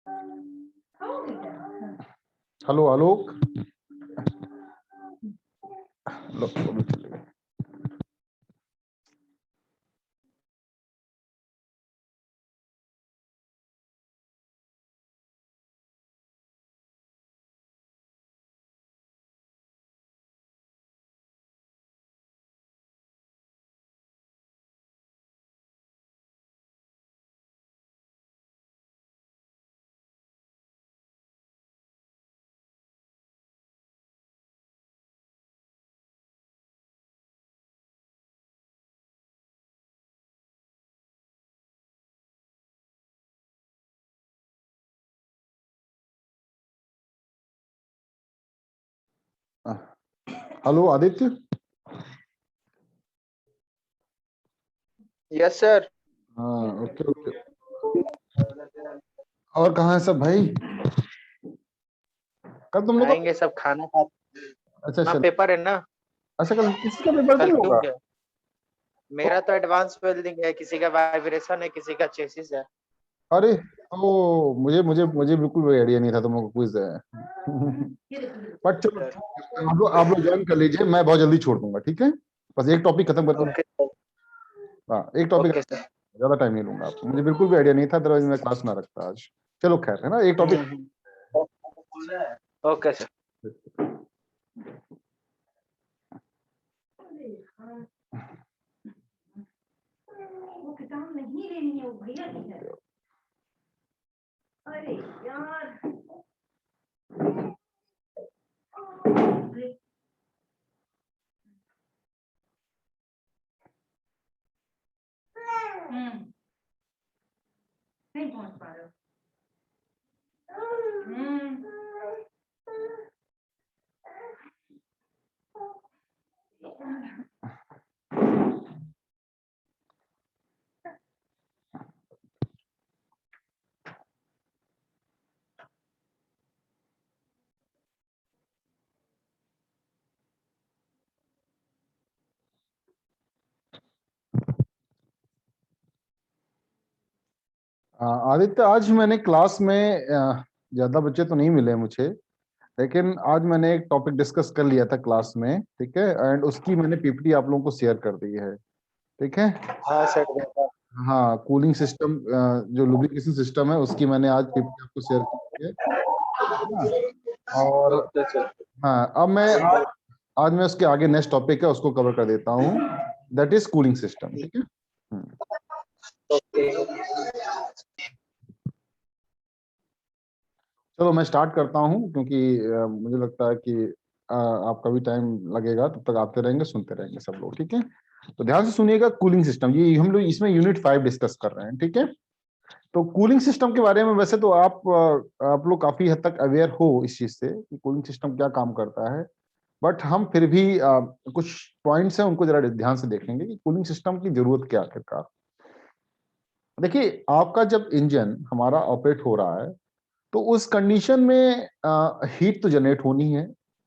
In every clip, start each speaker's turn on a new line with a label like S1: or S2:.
S1: Hello आलोक, लो अभी चले गए। हेलो आदित्य।
S2: Yes sir.
S1: हाँ ओके ओके। और कहाँ है सब भाई? कल तुम लोग का,
S2: आएंगे सब खाना खा।
S1: अच्छा
S2: हाँ
S1: चल,
S2: पेपर है ना।
S1: अच्छा कल किसका पेपर तुम
S2: कल
S1: लोग का?
S2: ट्यूसडे। मेरा तो एडवांस वेल्डिंग है, किसी का वाइब्रेशन है, किसी का चेसिस है।
S1: अरे ओ, मुझे बिल्कुल कोई आइडिया नहीं था तुम लोग को क्विज है। बट चलो,
S2: सर
S1: आप लोग ज्वाइन कर लीजिए, मैं बहुत जल्दी छोड़ दूंगा, ठीक है? बस एक टॉपिक खत्म करके,
S2: ओके सर।
S1: हाँ एक टॉपिक,
S2: ओके सर।
S1: ज्यादा टाइम नहीं लूंगा आपको, मुझे बिल्कुल भी आइडिया नहीं था, अदरवाइज मैं क्लास ना रखता आज। चलो खैर, है ना, एक टॉपिक।
S2: Okay sir.
S3: वो किताब नहीं लेनी है, वो भैया की है। अरे यार, नहीं पहुंच पा रहे हो।
S1: आदित्य, आज मैंने क्लास में ज्यादा बच्चे तो नहीं मिले मुझे, लेकिन आज मैंने एक टॉपिक डिस्कस कर लिया था क्लास में, ठीक है? एंड उसकी मैंने पीपीटी आप लोगों को शेयर कर दी है, ठीक है?
S2: हाँ सर।
S1: हाँ, कूलिंग सिस्टम, जो लुब्रिकेशन सिस्टम है उसकी मैंने आज पीपीटी आपको शेयर की है ना? और
S2: ओके सर।
S1: हाँ, अब मैं आज मैं उसके आगे नेक्स्ट टॉपिक है उसको कवर कर देता हूँ, दैट इज कूलिंग सिस्टम, ठीक है?
S2: ओके।
S1: चलो मैं स्टार्ट करता हूँ, क्योंकि मुझे लगता है कि आपका भी टाइम लगेगा, तब तक आते रहेंगे, सुनते रहेंगे सब लोग, ठीक है? तो ध्यान से सुनिएगा, कूलिंग सिस्टम, ये हम लोग इसमें यूनिट 5 डिस्कस कर रहे हैं, ठीक है? तो कूलिंग सिस्टम के बारे में वैसे तो आप लोग काफी हद तक अवेयर हो इस चीज से कि कूलिंग सिस्टम क्या काम करता है, बट हम फिर भी कुछ पॉइंट्स हैं उनको जरा ध्यान से देखेंगे कि कूलिंग सिस्टम की जरूरत क्या है आखिरकार। देखिए, आपका जब इंजन हमारा ऑपरेट हो रहा है तो उस कंडीशन में हीट तो जनरेट होनी है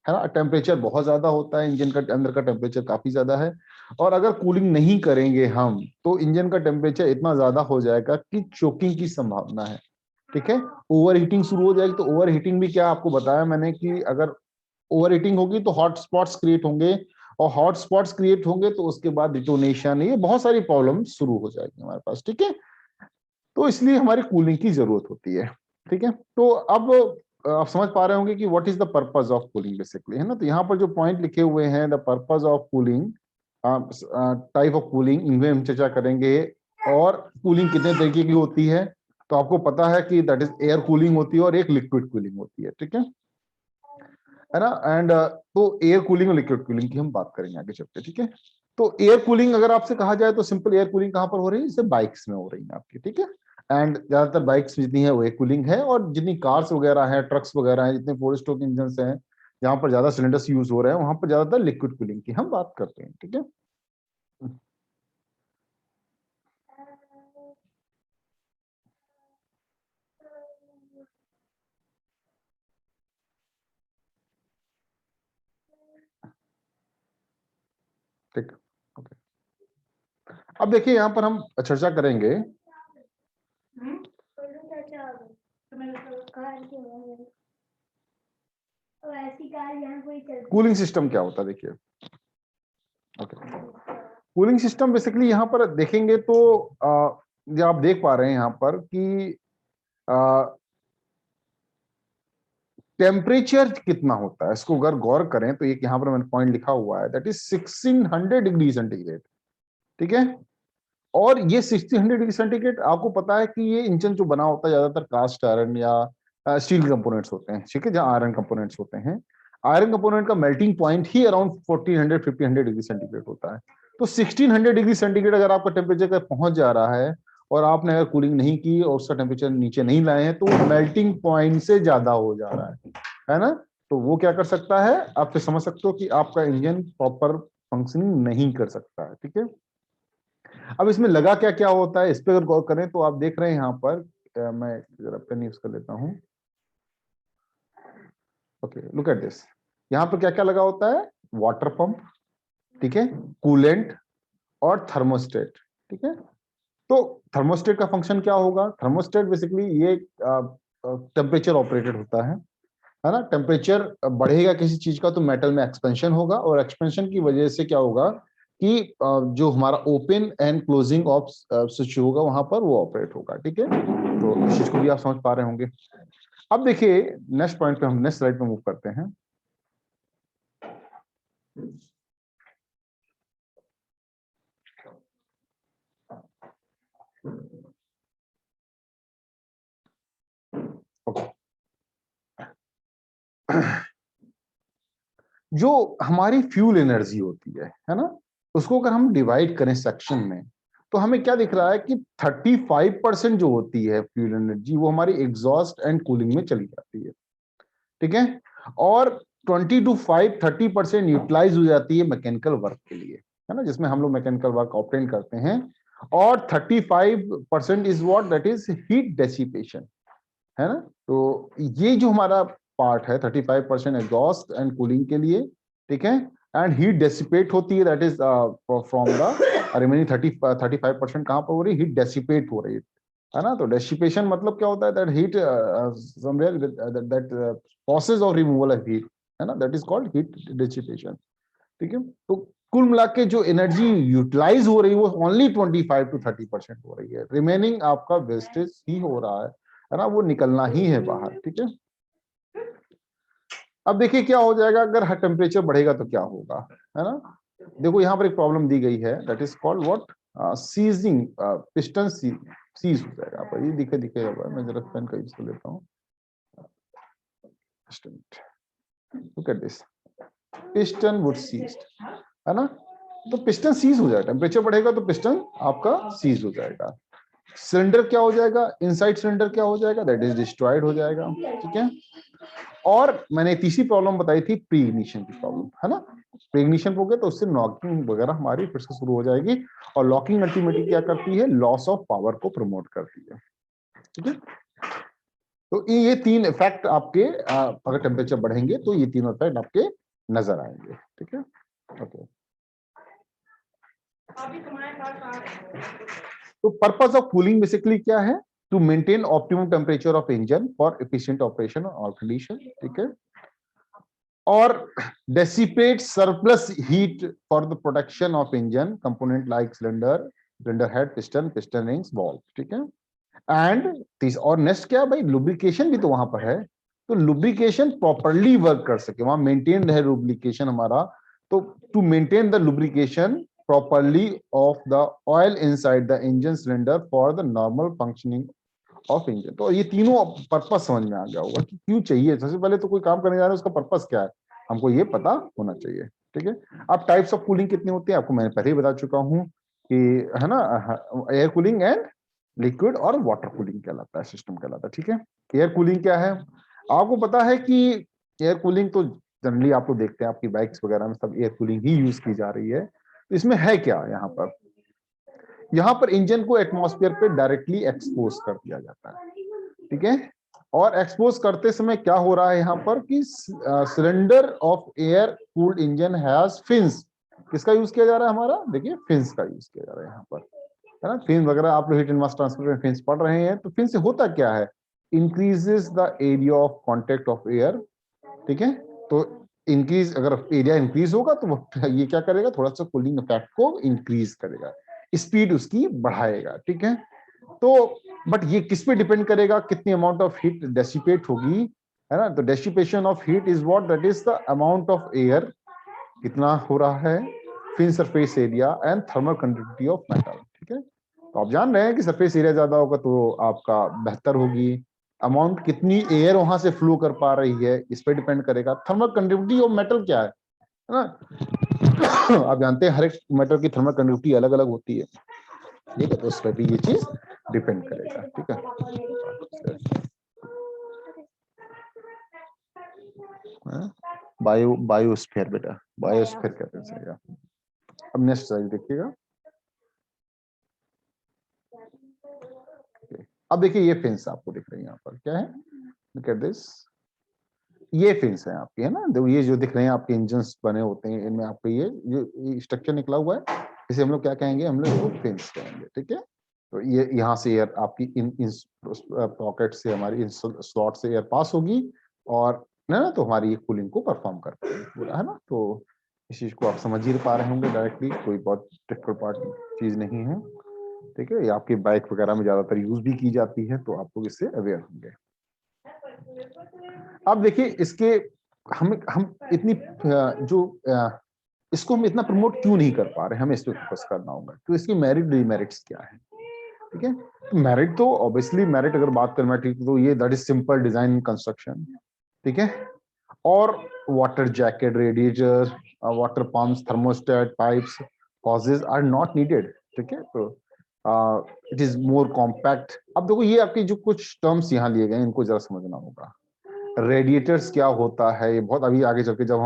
S1: ना? टेम्परेचर बहुत ज्यादा होता है, इंजन का अंदर का टेम्परेचर काफी ज्यादा है, और अगर कूलिंग नहीं करेंगे हम तो इंजन का टेम्परेचर इतना ज्यादा हो जाएगा कि चोकिंग की संभावना है, ठीक है? ओवर हीटिंग शुरू हो जाएगी। तो ओवर हीटिंग भी क्या आपको बताया मैंने कि अगर ओवर हीटिंग होगी तो हॉट स्पॉट्स क्रिएट होंगे, और हॉट स्पॉट्स क्रिएट होंगे तो उसके बाद डिटोनेशन, ये बहुत सारी प्रॉब्लम शुरू हो जाएगी हमारे पास, ठीक है? तो इसलिए हमारी कूलिंग की जरूरत होती है, ठीक है? तो अब आप समझ पा रहे होंगे कि what is the purpose of cooling basically, है ना? तो यहाँ पर जो पॉइंट लिखे हुए हैं, the purpose of cooling, type of cooling, इनमें हम चर्चा करेंगे। और कूलिंग कितने तरीके की होती है, तो आपको पता है कि दैट इज एयर कूलिंग होती है और एक लिक्विड कूलिंग होती है, ठीक है ना? एंड तो एयर कूलिंग और लिक्विड कूलिंग की हम बात करेंगे आगे चलते, ठीक है? तो एयर कूलिंग अगर आपसे कहा जाए तो सिंपल एयर कूलिंग कहाँ पर हो रही है? जैसे बाइक्स में हो रही है आपकी, ठीक है? एंड ज्यादातर बाइक्स जितनी है वो एयर कूलिंग है, और जितनी कार्स वगैरह है, ट्रक्स वगैरह है, जितने फोर स्ट्रोक इंजन हैं, जहां पर ज्यादा सिलेंडर्स यूज हो रहे हैं, वहां पर ज्यादातर लिक्विड कूलिंग की हम बात करते हैं, ठीक है? ठीक, ओके। अब देखिए, यहाँ पर हम चर्चा करेंगे
S3: कार यहाँ कोई चलती
S1: कूलिंग सिस्टम क्या होता है देखिए। ओके, कूलिंग सिस्टम बेसिकली यहाँ पर देखेंगे तो जो आप देख पा रहे हैं यहाँ पर कि टेम्परेचर कितना होता है, इसको अगर गौर करें तो एक यहाँ पर मैंने पॉइंट लिखा हुआ है, दैट इज 1600 डिग्री सेंटीग्रेड। ठीक है, और ये 1600 डिग्री सेंटीग्रेड आपको पता है कि ये इंजन जो बना होता है ज्यादातर कास्ट आयरन या स्टील कंपोनेंट्स होते हैं, ठीक है, जहां आयरन कंपोनेंट्स होते हैं। आयरन कंपोनेंट का मेल्टिंग पॉइंट ही अराउंड 1400-1500 डिग्री सेंटीग्रेड होता है। तो 1600 डिग्री सेंटीग्रेड अगर आपका टेम्परेचर का पहुंच जा रहा है और आपने अगर कूलिंग नहीं की और उसका टेम्परेचर नीचे नहीं लाए हैं, तो वो मेल्टिंग पॉइंट से ज्यादा हो जा रहा है ना। तो वो क्या कर सकता है, आप फिर समझ सकते हो कि आपका इंजन प्रॉपर फंक्शनिंग नहीं कर सकता है। ठीक है, अब इसमें लगा क्या क्या होता है, इस पे अगर गौर करें तो आप देख रहे हैं यहाँ पर, मैं जरा पेन यूज कर लेता हूं। ओके, लुक एट दिस, यहाँ पर क्या क्या लगा होता है, वाटर पंप, ठीक है, कूलेंट और थर्मोस्टेट। ठीक है, तो थर्मोस्टेट का फंक्शन क्या होगा, थर्मोस्टेट बेसिकली ये टेम्परेचर ऑपरेटेड होता है ना। टेम्परेचर बढ़ेगा किसी चीज का तो मेटल में एक्सपेंशन होगा, और एक्सपेंशन की वजह से क्या होगा कि जो हमारा open and closing off switch होगा वहां पर वो ऑपरेट होगा। ठीक है, तो इस चीज को भी आप समझ पा रहे होंगे। अब देखिए नेक्स्ट पॉइंट पे, हम नेक्स्ट स्लाइड पे मूव करते हैं। ओके, जो हमारी फ्यूल एनर्जी होती है ना, उसको अगर हम डिवाइड करें सेक्शन में, तो हमें क्या दिख रहा है कि 35% जो होती है फ्यूल एनर्जी वो हमारी एग्जॉस्ट एंड कूलिंग में चली जाती है। ठीक है, और 20 to 30% यूटिलाइज हो जाती है मैकेनिकल वर्क के लिए, है ना, जिसमें हम लोग मैकेनिकल वर्क ऑब्टेन करते हैं। और 35% is what, that is heat dissipation, है ना। तो ये जो हमारा पार्ट है 35% एग्जॉस्ट एंड कूलिंग के लिए, ठीक है, एंड हीट डेसिपेट होती है, that is from the remaining 35% कहां पर हो रही है, हीट डेसिपेट हो रही है ना। तो डेसिपेशन मतलब क्या होता है, that heat somewhere that process of removal of heat, है ना, that is called heat dissipation. ठीक है, तो कुल मिला के जो एनर्जी यूटिलाइज हो रही है वो ओनली 25 to 30% हो रही है, रिमेनिंग आपका वेस्टेज ही हो रहा है ना, वो निकलना ही है बाहर। ठीक है, अब देखिए क्या हो जाएगा अगर हर टेम्परेचर बढ़ेगा तो क्या होगा, है ना। देखो यहाँ पर एक प्रॉब्लम दी गई है, that is called what, seizing, piston seize हो जाएगा। आप ये दिखे दिखेगा, मैं जरा पेन का यूज कर लेता हूँ। Look at this, piston would seize, है ना। तो पिस्टन सीज हो जाएगा, टेम्परेचर बढ़ेगा तो पिस्टन आपका सीज हो जाएगा। सिलेंडर क्या हो जाएगा, इनसाइड सिलेंडर क्या हो जाएगा, दैट इज डिस्ट्रॉयड हो जाएगा। ठीक है, और मैंने तीसरी प्रॉब्लम बताई थी प्री इग्निशन की प्रॉब्लम, है ना। प्री इग्निशन हो गया तो उससे लॉकिंग वगैरह हमारी फिर से शुरू हो जाएगी, और लॉकिंग अल्टीमेटली क्या करती है, लॉस ऑफ पावर को प्रमोट करती है। ठीक है, तो ये तीन इफेक्ट आपके अगर टेम्परेचर बढ़ेंगे तो ये तीनों इफेक्ट आपके नजर आएंगे। ठीक है, ओके। तो पर्पस ऑफ कूलिंग बेसिकली क्या है, to maintain optimum temperature of engine for efficient operation all condition. ठीक है, और dissipate surplus heat for the protection of engine component like cylinder, cylinder head, piston, piston rings, valve. ठीक है, and और next क्या भाई, लुब्रिकेशन भी तो वहां पर है, तो लुब्रिकेशन प्रॉपरली वर्क कर सके, वहां मेंटेन रहे लुब्रिकेशन हमारा। तो to maintain the lubrication properly of the oil inside the engine cylinder for the normal functioning of engine. तो ये तीनों पर्पस समझ में आ गया होगा कि क्यों चाहिए। सबसे पहले तो कोई काम करने जा रहे हैं उसका पर्पस क्या है, हमको ये पता होना चाहिए। ठीक है, अब टाइप्स ऑफ कूलिंग कितनी होती है आपको मैंने पहले ही बता चुका हूं कि, है ना, एयर कूलिंग एंड लिक्विड और वाटर कूलिंग कहलाता है, सिस्टम कहलाता है। ठीक है, एयर कूलिंग क्या है, आपको पता है कि एयर कूलिंग तो जनरली आप लोग देखते हैं आपकी बाइक्स वगैरह में सब एयर कूलिंग ही यूज की जा रही है। तो इसमें है क्या, यहाँ पर इंजन को एटमॉस्फेयर पे डायरेक्टली एक्सपोज कर दिया जाता है। ठीक है, और एक्सपोज करते समय क्या हो रहा है यहाँ पर कि cylinder of air cooled engine has fins. किसका यूज किया जा रहा है हमारा, देखिए फिन्स का यूज किया जा रहा है यहाँ पर, है ना। फिन वगैरह आप लोग हीट एंड मास ट्रांसफर में फिन्स पढ़ रहे हैं, तो फिन से होता क्या है, increases the area of contact of air. ठीक है, तो इंक्रीज, अगर एरिया इंक्रीज होगा तो ये क्या करेगा, थोड़ा सा कूलिंग इफेक्ट को इंक्रीज करेगा, स्पीड उसकी बढ़ाएगा, ठीक है। तो बट ये किस पे डिपेंड करेगा, कितनी अमाउंट ऑफ हीट डेसिपेट होगी, है ना। तो dissipation of heat is what, that is the amount of air, कितना हो रहा है, fin surface area and thermal conductivity of metal, ठीक है। तो आप जान रहे हैं कि सरफेस एरिया ज्यादा होगा तो आपका बेहतर होगी, अमाउंट कितनी एयर वहां से फ्लो कर पा रही है इस पे डिपेंड करेगा, थर्मल कंडक्टिविटी ऑफ मेटल क्या है ना। आप जानते हैं हर एक मेटल की थर्मल कंडक्टिविटी अलग अलग होती है, ठीक है। तो उस पर भी ये चीज डिपेंड करेगा, ठीक है। बायोस्फीयर बेटा, बायोस्फीयर कहते हैं। अब नेक्स्ट स्लाइड देखिएगा। अब देखिए ये फिन्स आपको दिख रही है यहाँ पर, क्या है, लुक एट दिस, ये फिन्स है आपकी, है ना। देखो ये जो दिख रहे हैं आपके इंजन्स बने होते हैं, इनमें आपको ये जो स्ट्रक्चर निकला हुआ है, इसे हम लोग क्या कहेंगे, हम लोग फिन्स कहेंगे, ठीक है। तो ये यहाँ से एयर आपकी इन पॉकेट से, हमारी इन स्लॉट से एयर पास होगी और ना तो हमारी ये कूलिंग को परफॉर्म कर पाएगी पूरा, है ना। तो इस चीज को आप समझ ही पा रहे होंगे डायरेक्टली, कोई बहुत डिफिकल्ट पार्ट चीज नहीं है, ठीक है। ये आपकी बाइक वगैरह में ज्यादातर यूज भी की जाती है, तो आप लोग इससे अवेयर होंगे। अब देखिए इसके हम इतनी इसको हम इतना प्रमोट क्यों नहीं कर पा रहे, हमें इस पे फोकस करना होगा। तो इसकी मेरिट डिमेरिट्स क्या है, ठीक है। मेरिट तो ऑब्वियसली, मेरिट अगर बात करें ठीक, तो ये that is simple design construction, ठीक है। और water jacket, radiator, water pumps, thermostat, pipes, hoses are not needed, ठीक है। तो इट इज मोर कॉम्पैक्ट। अब देखो ये आपकी जो कुछ टर्म्स यहाँ लिए गए इनको जरा समझना होगा। रेडिएटर्स क्या होता है, ये बहुत अभी आगे चल के जब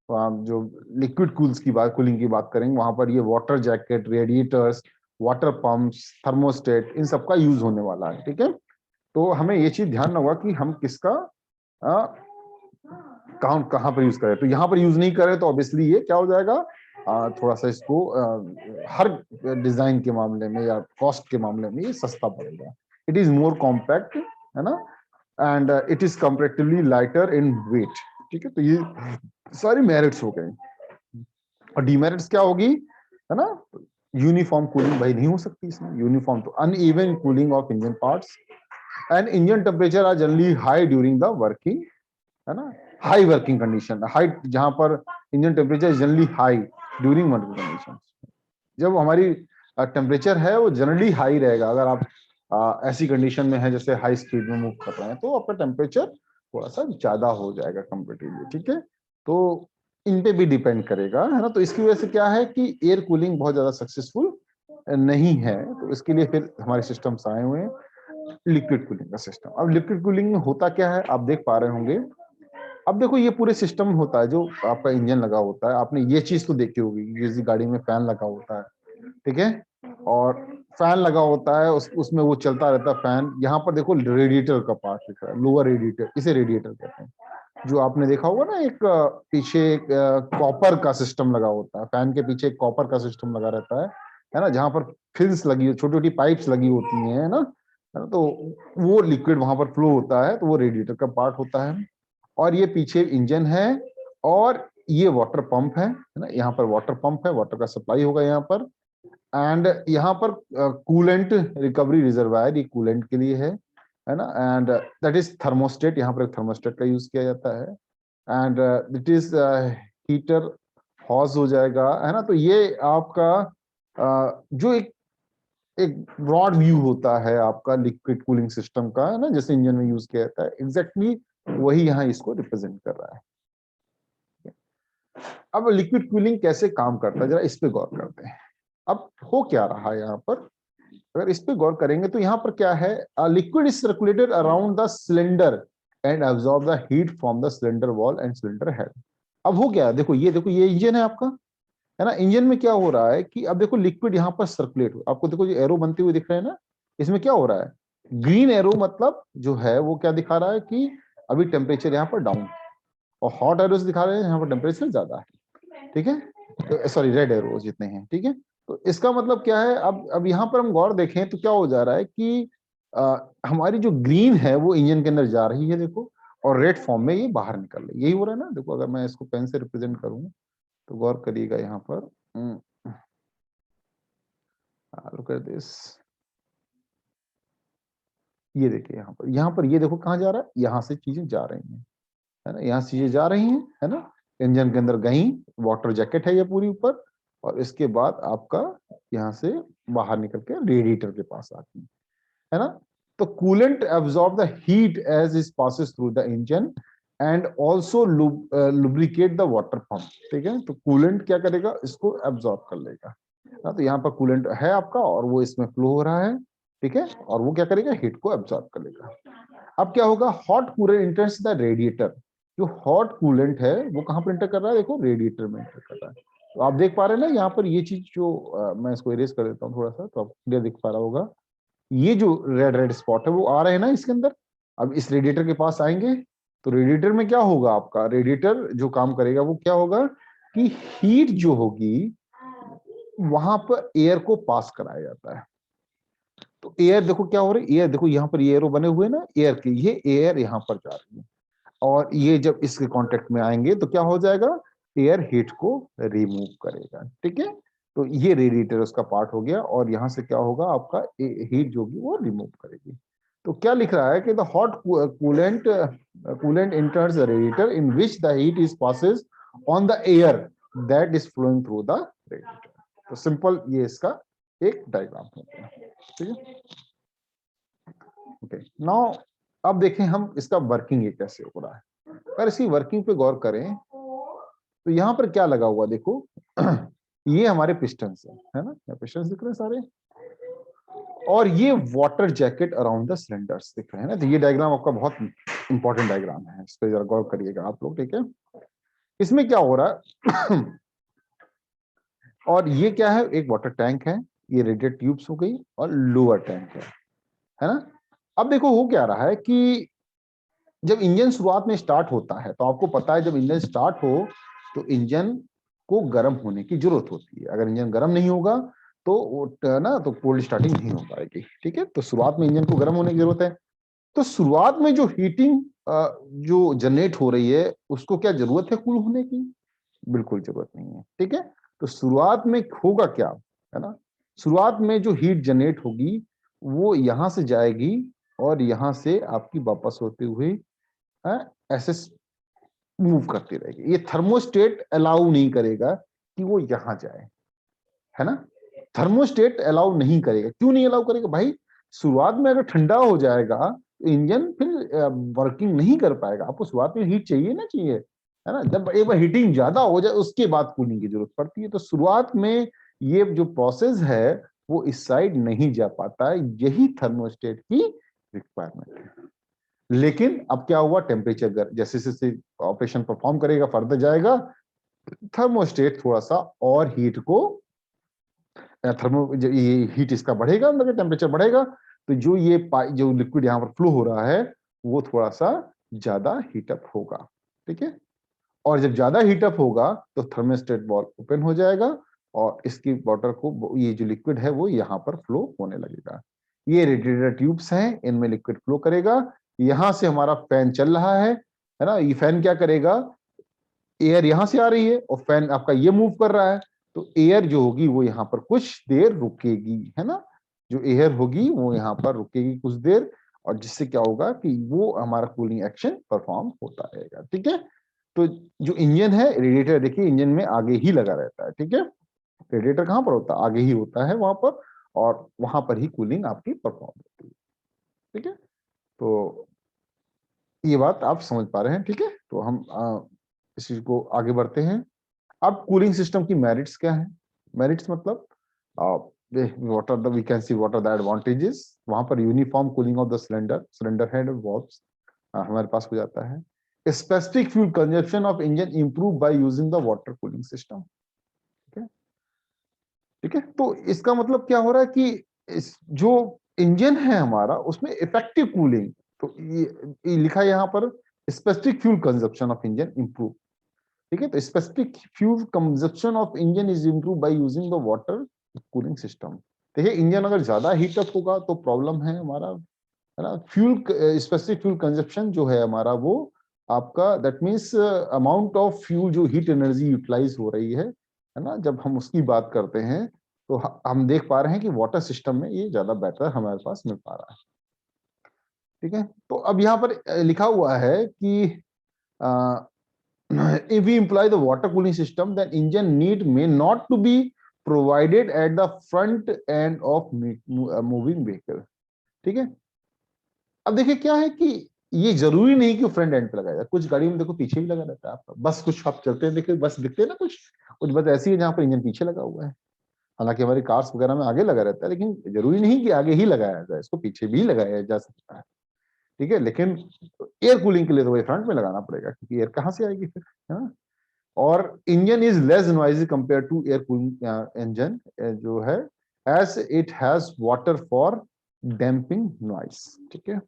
S1: हम जो लिक्विड कूलिंग की बात करेंगे, वहां पर ये water jacket, radiators, water pumps, thermostat, इन सबका यूज होने वाला है, ठीक है। तो हमें ये चीज ध्यान होगा कि हम किसका कहाँ पर यूज करें। तो यहाँ पर यूज नहीं करें तो ऑब्वियसली ये क्या हो जाएगा, थोड़ा सा इसको हर डिजाइन के मामले में या कॉस्ट के मामले में ये सस्ता पड़ेगा। इट इज मोर कॉम्पैक्ट, है ना, and it is comparatively lighter in weight, ठीक है। तो ये सारी मेरिट्स हो गए। और डीमेरिट्स क्या होगी, है ना, यूनिफॉर्म कूलिंग भाई नहीं हो सकती इसमें, यूनिफॉर्म तो uneven cooling of engine parts and engine temperature are generally high during the working, है ना, हाई वर्किंग कंडीशन, हाई जहां पर engine temperature generally high during working condition. जब हमारी टेम्परेचर है वो जनरली हाई रहेगा, अगर आप ऐसी कंडीशन में है जैसे हाई स्पीड में मूव कर रहे हैं, तो आपका टेम्परेचर थोड़ा सा ज्यादा हो जाएगा कंपेरेटिवली, ठीक है। तो इन पे भी डिपेंड करेगा, है ना। तो इसकी वजह से क्या है कि एयर कूलिंग बहुत ज्यादा सक्सेसफुल नहीं है, तो इसके लिए फिर हमारे सिस्टम्स आए हुए हैं लिक्विड कूलिंग का सिस्टम। अब लिक्विड कूलिंग में होता क्या है आप देख पा रहे होंगे। अब देखो ये पूरे सिस्टम होता है, जो आपका इंजन लगा होता है, आपने ये चीज तो देखी होगी, किसी गाड़ी में फैन लगा होता है, ठीक है। और फैन लगा होता है, उसमें वो चलता रहता है फैन। यहाँ पर देखो रेडिएटर का पार्ट दिख रहा है, लोअर रेडिएटर, इसे रेडिएटर कहते हैं। जो आपने देखा होगा ना, एक पीछे कॉपर का सिस्टम लगा होता है, फैन के पीछे एक कॉपर का सिस्टम लगा रहता है ना, जहाँ पर फिन्स लगी, छोटी छोटी पाइप्स लगी होती हैं, है ना। तो वो लिक्विड वहां पर फ्लो होता है, तो वो रेडिएटर का पार्ट होता है। और ये पीछे इंजन है और ये वाटर पंप है ना, यहाँ पर वाटर पंप है, वाटर का सप्लाई होगा यहाँ पर। एंड यहाँ पर कूलेंट रिकवरी रिजर्वायर, ये कूलेंट के लिए है ना। एंड दैट इज थर्मोस्टेट, यहाँ पर एक थर्मोस्टेट का यूज किया जाता है। And it is heater hose हो जाएगा, है ना। तो ये आपका जो एक ब्रॉड व्यू होता है आपका लिक्विड कूलिंग सिस्टम का, है ना, जैसे इंजन में यूज किया जाता है, एग्जैक्टली वही यहाँ इसको रिप्रेजेंट कर रहा है। अब लिक्विड कूलिंग कैसे काम करता है, जरा इस पे गौर करते हैं। अब हो क्या रहा है यहाँ पर, अगर इस पे गौर करेंगे तो यहाँ पर क्या है, liquid is circulated around the cylinder and absorb the heat from the cylinder wall and cylinder head. अब हो क्या, देखो ये इंजन है आपका, है ना। इंजन में क्या हो रहा है कि अब देखो लिक्विड यहाँ पर सर्कुलेट, आपको देखो जो एरो बनते हुए दिख रहे हैं ना, इसमें क्या हो रहा है, ग्रीन एरो मतलब जो है वो क्या दिखा रहा है कि अभी टेम्परेचर यहाँ पर डाउन, और हॉट एरोज दिखा रहे हैं यहाँ पर टेम्परेचर ज्यादा है, ठीक है। तो सॉरी, रेड एरोज जितने हैं, ठीक है। तो इसका मतलब क्या है, अब यहाँ पर हम गौर देखें तो क्या हो जा रहा है कि हमारी जो ग्रीन है वो इंजन के अंदर जा रही है, देखो। और रेट फॉर्म में ये बाहर निकल रही है। यही हो रहा है ना, देखो अगर मैं इसको पेन से रिप्रेजेंट करूं तो गौर करिएगा यहाँ पर, लुक एट दिस, ये देखिए यहाँ पर ये देखो कहाँ जा रहा है, यहाँ से चीजें जा रही हैं, है ना, यहाँ से चीजें जा रही हैं, है ना, इंजन के अंदर गई, वाटर जैकेट है ये पूरी ऊपर, और इसके बाद आपका यहाँ से बाहर निकल के रेडिएटर के पास आती है ना। तो coolant absorb the heat as it passes through the engine and also lubricate the water pump, ठीक है। तो कूलेंट क्या करेगा, इसको एब्जॉर्ब कर लेगा ना, तो यहाँ पर कूलेंट है आपका और वो इसमें फ्लो हो रहा है, ठीक है, और वो क्या करेगा, हीट को एब्जॉर्ब कर लेगा। अब क्या होगा, हॉट कूलेंट इंटर्स द रेडिएटर, जो हॉट कूलेंट है वो कहाँ पर इंटर कर रहा है, देखो रेडिएटर में इंटर कर रहा है। तो आप देख पा रहे हैं ना यहाँ पर ये चीज जो मैं इसको इरेज कर देता हूँ थोड़ा सा, तो आप क्लियर दिख पा रहा होगा, ये जो रेड रेड स्पॉट है वो आ रहे हैं ना इसके अंदर। अब इस रेडिएटर के पास आएंगे तो रेडिएटर में क्या होगा, आपका रेडिएटर जो काम करेगा वो क्या होगा कि हीट जो होगी वहां पर एयर को पास कराया जाता है। तो एयर देखो क्या हो रहा है, एयर देखो यहाँ पर ये एरो बने हुए ना एयर के, ये एयर यहाँ पर जा रही है, और ये जब इसके कांटेक्ट में आएंगे तो क्या हो जाएगा, एयर हीट को रिमूव करेगा, ठीक है। तो ये रेडिएटर उसका पार्ट हो गया, और यहाँ से क्या होगा, आपका हीट जो होगी वो रिमूव करेगी। तो क्या लिख रहा है कि the hot coolant enters the radiator in which the heat is passes on the air that is flowing through the radiator। तो सिंपल ये इसका एक डायग्राम होता है, ठीक है। ओके, नाउ अब देखें हम इसका वर्किंग ये कैसे हो रहा है। अगर इसकी वर्किंग पे गौर करें तो यहाँ पर क्या लगा हुआ देखो, ये हमारे पिस्टन्स है ना, ये पिस्टन्स दिख रहे हैं सारे, और ये water jacket around the cylinders दिख रहे हैं ना। तो ये डायग्राम आपका बहुत इंपॉर्टेंट डायग्राम है, इस पर जरा गौर करिएगा आप लोग, ठीक है। इसमें क्या हो रहा है और ये क्या है, एक वाटर टैंक है, ये रेडिएटर ट्यूब्स हो गई, और लोअर टैंक है ना। अब देखो हो क्या रहा है कि जब इंजन शुरुआत में स्टार्ट होता है तो आपको पता है जब इंजन स्टार्ट हो तो इंजन को गर्म होने की जरूरत होती है। अगर इंजन गर्म नहीं होगा तो ना तो कोल्ड स्टार्टिंग नहीं हो पाएगी, ठीक है। तो शुरुआत में इंजन को गर्म होने की जरूरत है। तो शुरुआत में जो हीटिंग जो जनरेट हो रही है उसको क्या जरूरत है कूल होने की, बिल्कुल जरूरत नहीं है, ठीक है। तो शुरुआत में होगा क्या, है ना, शुरुआत में जो हीट जनरेट होगी वो यहां से जाएगी और यहां से आपकी वापस होते हुए ऐसे मूव करती रहेगी। ये थर्मोस्टेट अलाउ नहीं करेगा कि वो यहां जाए, है ना। थर्मोस्टेट अलाउ नहीं करेगा, क्यों नहीं अलाउ करेगा भाई, शुरुआत में अगर ठंडा हो जाएगा तो इंजन फिर वर्किंग नहीं कर पाएगा। आपको शुरुआत में हीट चाहिए ना, चाहिए, है ना। जब एक बार हीटिंग ज्यादा हो जाए उसके बाद कूलिंग की जरूरत पड़ती है। तो शुरुआत में ये जो प्रोसेस है वो इस साइड नहीं जा पाता है, यही थर्मोस्टेट की रिक्वायरमेंट है। लेकिन अब क्या हुआ, टेम्परेचर जैसे जैसे ऑपरेशन परफॉर्म करेगा फर्दर जाएगा, थर्मोस्टेट थोड़ा सा और हीट को ये हीट इसका बढ़ेगा, मतलब टेम्परेचर बढ़ेगा, तो जो ये जो लिक्विड यहाँ पर फ्लो हो रहा है वो थोड़ा सा ज्यादा हीटअप होगा, ठीक है। और जब ज्यादा हीटअप होगा तो थर्मोस्टेट वाल्व ओपन हो जाएगा और इसकी वाटर को, ये जो लिक्विड है वो यहाँ पर फ्लो होने लगेगा। ये रेडिएटर ट्यूब्स हैं, इनमें लिक्विड फ्लो करेगा। यहां से हमारा फैन चल रहा है ना। ये फैन क्या करेगा, एयर यहां से आ रही है और फैन आपका ये मूव कर रहा है, तो एयर जो होगी वो यहाँ पर कुछ देर रुकेगी, है ना। जो एयर होगी वो यहाँ पर रुकेगी कुछ देर, और जिससे क्या होगा कि वो हमारा कूलिंग एक्शन परफॉर्म होता रहेगा, ठीक है। तो जो इंजन है, रेडिएटर देखिए इंजन में आगे ही लगा रहता है, ठीक है। रेडिएटर कहाँ पर होता है, आगे ही होता है वहां पर, और वहां पर ही कूलिंग आपकी परफॉर्म होती है, ठीक है। तो ये बात आप समझ पा रहे हैं, ठीक है। तो हम इस चीज को आगे बढ़ते हैं। अब कूलिंग सिस्टम की मेरिट्स क्या है, मेरिट्स मतलब what are the, we can see what are the advantages. वहां पर uniform cooling of the cylinder head और वॉल्व्स हमारे पास हो जाता है। Specific fuel consumption of engine improve by using the water cooling system, ठीक है, ठीक है। तो इसका मतलब क्या हो रहा है कि जो इंजन है हमारा उसमें इफेक्टिव कूलिंग, तो ये लिखा है यहाँ पर specific fuel consumption of engine improve, ठीक है। तो specific fuel consumption of engine is improve by using the water cooling system. देखिए इंजन अगर ज्यादा हीटअप होगा तो प्रॉब्लम है हमारा, है ना। फ्यूल स्पेसिफिक फ्यूल कंजप्शन जो है हमारा वो आपका that means amount of fuel जो हीट एनर्जी यूटिलाइज हो रही है ना, जब हम उसकी बात करते हैं तो हम देख पा रहे हैं कि वाटर सिस्टम में ये ज्यादा बेटर हमारे पास मिल पा रहा है। ठीक है, तो अब यहाँ पर लिखा हुआ है कि if we employ the water cooling system, then engine need may not to be provided at the front end of moving vehicle। ठीक है, अब देखिए क्या है कि ये जरूरी नहीं कि फ्रंट एंड पे लगाया जाए, कुछ गाड़ी में देखो पीछे भी लगा रहता है आपका, बस कुछ आप चलते हैं देखिए बस दिखते हैं ना, कुछ कुछ बस ऐसी है जहाँ पर इंजन पीछे लगा हुआ है। हालांकि हमारी कार्स वगैरह में आगे लगा रहता है, लेकिन जरूरी नहीं कि आगे ही लगाया जाए, इसको पीछे भी लगाया जा सकता है। ठीक है, लेकिन एयर कूलिंग के लिए तो वही फ्रंट में लगाना पड़ेगा, क्योंकि एयर कहाँ से आएगी फिर, है ना। और engine is less noisy compare to air cooling engine जो है, as it has water for damping noise. ठीक है,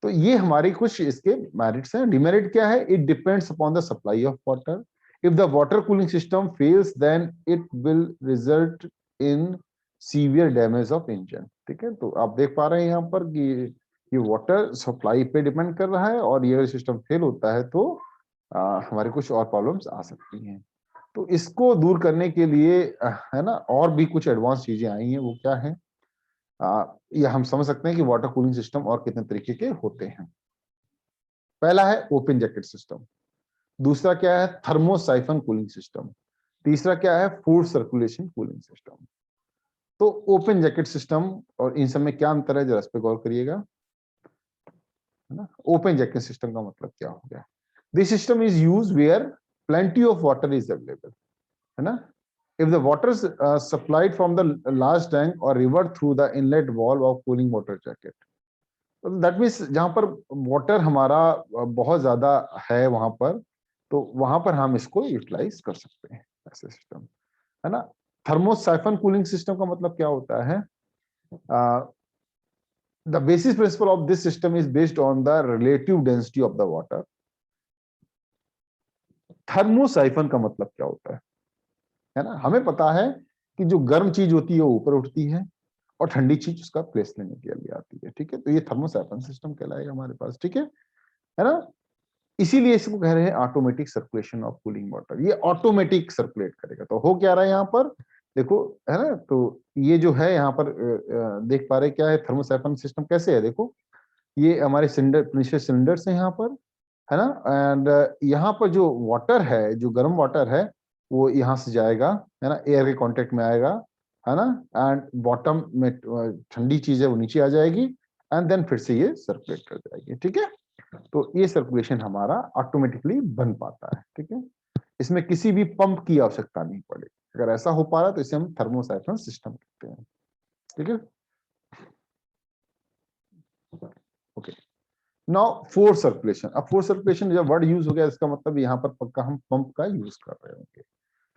S1: तो ये हमारी कुछ इसके मेरिट्स हैं। डिमेरिट क्या है, it depends upon the supply of water. If the water cooling system fails then it will result in severe damage of engine. ठीक है, तो आप देख पा रहे हैं यहाँ पर कि ये वाटर सप्लाई पे डिपेंड कर रहा है, और ये सिस्टम फेल होता है तो हमारे कुछ और प्रॉब्लम्स आ सकती हैं। तो इसको दूर करने के लिए है ना, और भी कुछ एडवांस चीजें आई हैं, वो क्या है, या हम समझ सकते हैं कि वाटर कूलिंग सिस्टम और कितने तरीके के होते हैं। पहला है ओपन जैकेट सिस्टम, दूसरा क्या है थर्मोसाइफन कूलिंग सिस्टम, तीसरा क्या है फोर्स सर्कुलेशन कूलिंग सिस्टम। तो ओपन जैकेट सिस्टम और इन सब में क्या अंतर है, जरा इस पे गौर करिएगा, है ना। ओपन जैकेट सिस्टम का मतलब क्या हो गया, this system is use where plenty of water is available, है ना। If the water is supplied from the large tank or river through the inlet valve of cooling water jacket, that means जहां पर water हमारा बहुत ज्यादा है वहां पर, तो वहां पर हम इसको यूटिलाइज कर सकते हैं, ऐसे सिस्टम, है ना। थर्मोसाइफन कूलिंग सिस्टम का मतलब क्या होता है, the basis principle of this system is based on the relative density of the water. Thermosiphon का मतलब क्या होता है ना, हमें पता है कि जो गर्म चीज होती है वो ऊपर उठती है और ठंडी चीज उसका प्लेस लेने के लिए आती है। ठीक है, तो ये थर्मोसाइफन सिस्टम कहलाएगा हमारे पास। ठीक है ना, इसीलिए इसको कह रहे हैं automatic circulation of cooling water, ये ऑटोमेटिक सर्कुलेट करेगा। तो हो क्या रहा है यहाँ पर देखो, है ना, तो ये जो है यहाँ पर देख पा रहे क्या है थर्मोसाइफन सिस्टम कैसे है, देखो ये हमारे सिलेंडर्स हैं यहाँ पर, है ना, एंड यहाँ पर जो वाटर है, जो गर्म वाटर है वो यहाँ से जाएगा, है ना, एयर के कांटेक्ट में आएगा, है ना, एंड बॉटम में ठंडी चीज है वो नीचे आ जाएगी, एंड देन फिर से ये सर्कुलेट कर जाएगी। ठीक है, तो ये सर्कुलेशन हमारा ऑटोमेटिकली बन पाता है। ठीक है, इसमें किसी भी पंप की आवश्यकता नहीं पड़ेगी। अगर ऐसा हो पा रहा है तो इसे हम थर्मोसाइफन सिस्टम कहते हैं। ठीक है, ओके। नाउ फोर्स सर्कुलेशन, अब फोर्स सर्कुलेशन जब वर्ड यूज हो गया इसका मतलब यहाँ पर पक्का हम पंप का यूज कर रहे होंगे।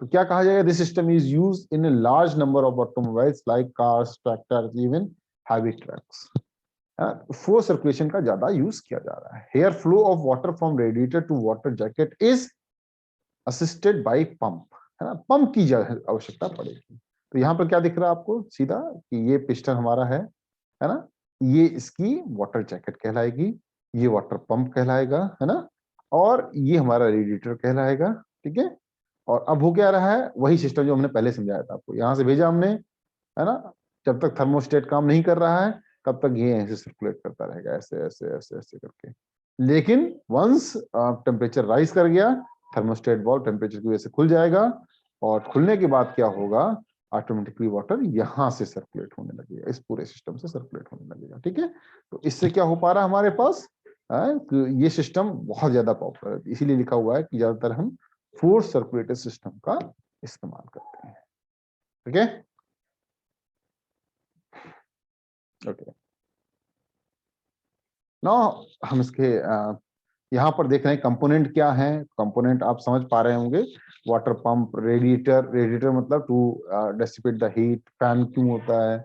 S1: तो क्या कहा जाएगा, this system is use in a large number of automobiles like cars, tractors, even heavy trucks. Force circulation का ज्यादा यूज किया जा रहा है। Here flow of water from radiator to water jacket is assisted by pump, है ना, pump की आवश्यकता पड़ेगी। तो यहाँ पर क्या दिख रहा है आपको सीधा कि ये पिस्टन हमारा है ना, ये इसकी वाटर जैकेट कहलाएगी, ये वाटर पंप कहलाएगा, है ना, और ये हमारा रेडिएटर कहलाएगा। ठीक है, और अब हो क्या रहा है, वही सिस्टम जो हमने पहले समझाया था आपको, यहां से भेजा हमने, है ना, जब तक थर्मोस्टेट काम नहीं कर रहा है तब तक ये ऐसे सर्कुलेट करता रहेगा, ऐसे ऐसे ऐसे ऐसे करके। लेकिन वंस टेम्परेचर राइज कर गया, थर्मोस्टेट वाल्व टेम्परेचर की वजह से खुल जाएगा, और खुलने के बाद क्या होगा, ऑटोमेटिकली वाटर यहां से सर्कुलेट होने लगेगा, इस पूरे सिस्टम से सर्कुलेट होने लगेगा। ठीक है, तो इससे क्या हो पा रहा है हमारे पास, ये सिस्टम बहुत ज्यादा पॉपुलर है, इसीलिए लिखा हुआ है कि ज्यादातर हम फोर्स सर्कुलेटेड सिस्टम का इस्तेमाल करते हैं। ठीक है, ओके। नाउ हम इसके यहाँ पर देख रहे हैं कंपोनेंट क्या है, कंपोनेंट आप समझ पा रहे होंगे, वाटर पंप, रेडिएटर, रेडिएटर मतलब to dissipate the heat, fan क्यों होता है,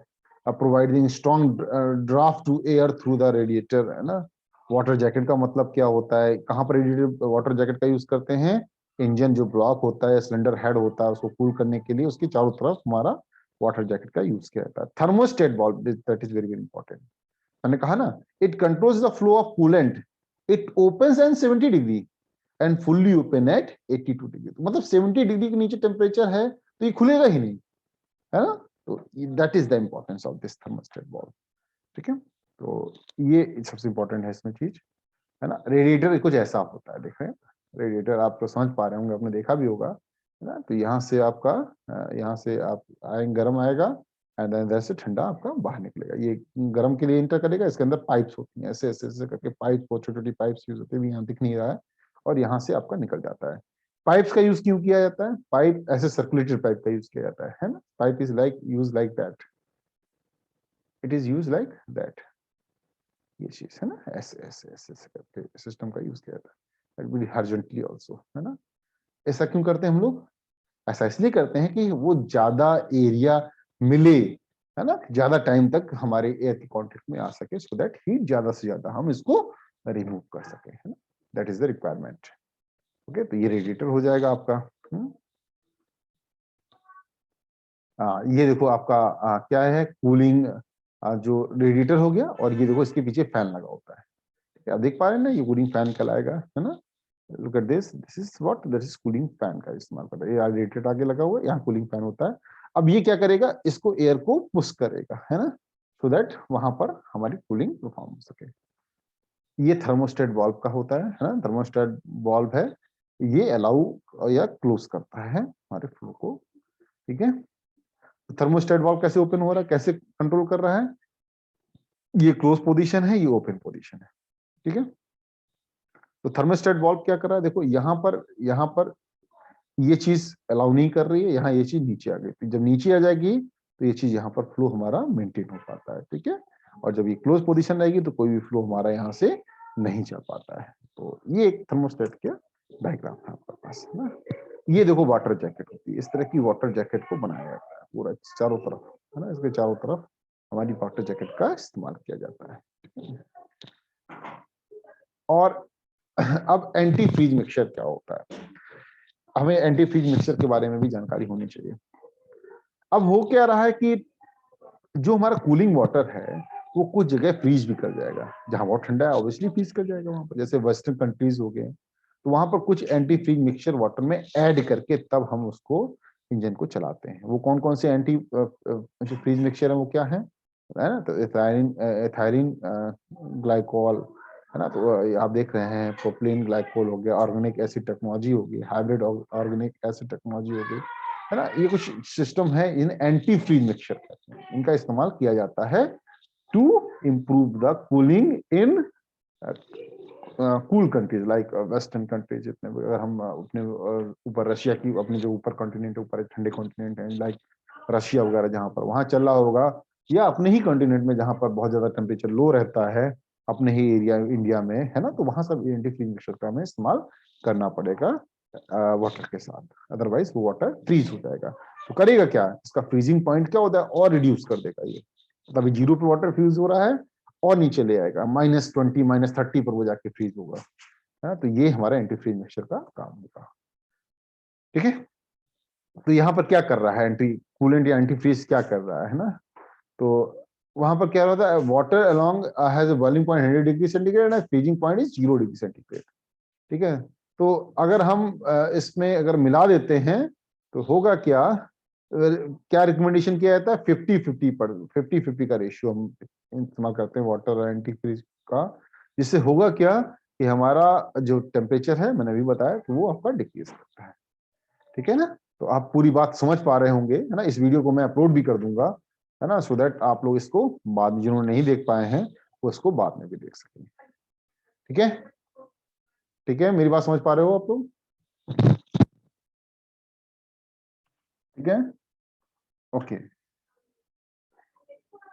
S1: providing strong draft to air through the radiator, है ना। वाटर जैकेट का मतलब क्या होता है, कहाँ पर रेडिएटर वाटर जैकेट का यूज करते हैं, इंजन जो ब्लॉक होता है, सिलेंडर हेड होता है, उसको कूल करने के लिए उसकी चारों तरफ हमारा वाटर जैकेट का यूज किया जाता है। Thermostat valve, that is very very important, मैंने कहा ना, it controls the flow of coolant it opens eight 70 degree and fully open at 82 degree. तो मतलब 70 डिग्री के नीचे टेम्परेचर है तो ये खुलेगा ही नहीं, है ना। तो that is the importance of this thermostat valve, ठीक है। तो ये सबसे इंपॉर्टेंट है इसमें चीज, है ना। रेडिएटर कुछ ऐसा होता है, देख रहे हैं रेडिएटर, आप तो समझ पा रहे होंगे, आपने देखा भी होगा, है ना। तो यहाँ से आपका यहाँ से आप आएंगे, गर्म आएगा एंड इधर से ठंडा आपका बाहर निकलेगा। ये गर्म के लिए इंटर करेगा, इसके अंदर पाइप्स होती हैं, ऐसे ऐसे ऐसे करके पाइप, छोटी छोटी पाइप्स यूज होती है, यहाँ दिख नहीं रहा है, और यहाँ से आपका निकल जाता है। पाइप्स का यूज क्यों किया जाता है? पाइप ऐसे सर्कुलेटेड पाइप का यूज किया जाता है ना। Pipe is like use like that, it is use like that, ये चीज है ना, ऐसे ऐसे ऐसे ऐसे करके सिस्टम का यूज किया जाता है, हॉरिजॉन्टली आल्सो, है ना। ऐसा क्यों करते हैं हम लोग? ऐसा इसलिए करते हैं कि वो ज्यादा एरिया मिले, है ना, ज्यादा टाइम तक हमारे एयर के कांटेक्ट में आ सके, सो दैट हीट ज्यादा से ज्यादा हम इसको रिमूव कर सके, है ना। That is the requirement. Okay, तो ये रेडिएटर हो जाएगा आपका। ये देखो आपका क्या है, कूलिंग जो रेडिएटर हो गया, और ये देखो इसके पीछे फैन लगा होता है, आप देख पा रहे हैं ना, ये कूलिंग फैन कहलाएगा, है ना। Look at this is what, this is cooling fan का इस्तेमाल कर रहा है, ये रेडिएटर आगे लगा हुआ है, यहाँ कूलिंग फैन होता है। अब ये क्या करेगा, इसको एयर को पुश करेगा, है ना, सो दैट वहां पर हमारी कूलिंग परफॉर्म हो सके। ये थर्मोस्टेट वाल्व का होता है ना, थर्मोस्टेट वाल्व है, ये अलाउ या क्लोज करता है हमारे फ्लो को, ठीक है। थर्मोस्टेट वाल्व कैसे ओपन हो रहा है, कैसे कंट्रोल कर रहा है, ये क्लोज पोजीशन है, ये ओपन पोजीशन है, ठीक है। तो थर्मोस्टेट वाल्व क्या कर रहा है, देखो यहाँ पर ये चीज अलाउ नहीं कर रही है, यहाँ ये चीज नीचे आ गई, तो जब नीचे आ जाएगी तो ये चीज यहाँ पर फ्लो हमारा मेंटेन हो पाता है, ठीक है। और जब ये क्लोज पोजीशन रहेगी तो कोई भी फ्लो हमारा यहाँ से नहीं चल पाता है। तो ये एक थर्मोस्टेट का डायग्राम है आपके पास, है ना। ये देखो वाटर जैकेट होती है, इस तरह की वाटर जैकेट को बनाया जाता है पूरा चारों तरफ, है ना, इसके चारों तरफ हमारी वाटर जैकेट का इस्तेमाल किया जाता है। और अब एंटी फ्रीज मिक्सचर क्या होता है, हमें एंटी फ्रीज मिक्सचर के बारे में भी जानकारी होनी चाहिए। अब हो क्या रहा है कि जो हमारा कूलिंग वाटर है वो कुछ जगह फ्रीज भी कर जाएगा, जहां बहुत ठंडा है ऑब्वियसली फ्रीज कर जाएगा वहां पर, जैसे वेस्टर्न कंट्रीज हो गए, तो वहां पर कुछ एंटी फ्रीज मिक्सचर वाटर में ऐड करके तब हम उसको इंजन को चलाते हैं। वो कौन कौन से एंटी फ्रीज मिक्सचर है, वो क्या है ना, तो एथायरीन ग्लाइकोल, है ना। तो आप देख रहे हैं प्रोपिलीन ग्लाइकोल हो गया, ऑर्गेनिक एसिड टेक्नोलॉजी हो गई, हाइब्रिड ऑर्गेनिक एसिड टेक्नोलॉजी हो गई, है ना। ये कुछ सिस्टम है, इन एंटी फ्रीज मिक्सचर कहते हैं, इनका इस्तेमाल किया जाता है to improve the cooling in cool countries like western countries. जितने अगर हम अपने ऊपर रशिया की, अपने जो ऊपर कॉन्टिनेंट ऊपर ठंडे कॉन्टिनेंट है लाइक रशिया वगैरह, जहां पर वहां चल रहा होगा, या अपने ही कॉन्टिनेंट में जहां पर बहुत ज्यादा टेम्परेचर लो रहता है अपने ही एरिया इंडिया में, है ना, तो वहां सब एंटी फ्रीज मिक्सचर का हमें इस्तेमाल करना पड़ेगा वाटर के साथ, अदरवाइज वो वाटर फ्रीज हो जाएगा। तो करेगा क्या, इसका फ्रीजिंग पॉइंट क्या होता है, और रिड्यूस कर देगा ये, तभी 0 पे वाटर फ्रीज हो रहा है और नीचे ले आएगा -20 -30 पर वो जाके फ्रीज होगा, है ना। तो ये हमारा एंटी फ्रीज मिक्सचर का काम होगा, ठीक है। तो यहाँ पर क्या कर रहा है एंटी कूलेंट या एंटी फ्रीज, क्या कर रहा है ना, तो वहां पर क्या होता है, water along has a boiling point 100 degree centigrade and freezing point is 0 degree centigrade, ठीक है। तो अगर हम इसमें अगर मिला देते हैं तो होगा क्या, क्या रिकमेंडेशन किया जाता है, 50-50 का रेशियो हम इस्तेमाल करते हैं वाटर और एंटी फ्रीज का। जिससे होगा क्या कि हमारा जो टेम्परेचर है, मैंने अभी बताया कि वो आपका डिक्रीज करता है, ठीक है ना। तो आप पूरी बात समझ पा रहे होंगे, है ना। इस वीडियो को मैं अपलोड भी कर दूंगा, है ना, सो दैट आप लोग इसको बाद में, जिन्होंने नहीं देख पाए हैं वो इसको बाद में भी देख सकें, ठीक है। ठीक है, मेरी बात समझ पा रहे हो आप लोग, ठीक है, ओके।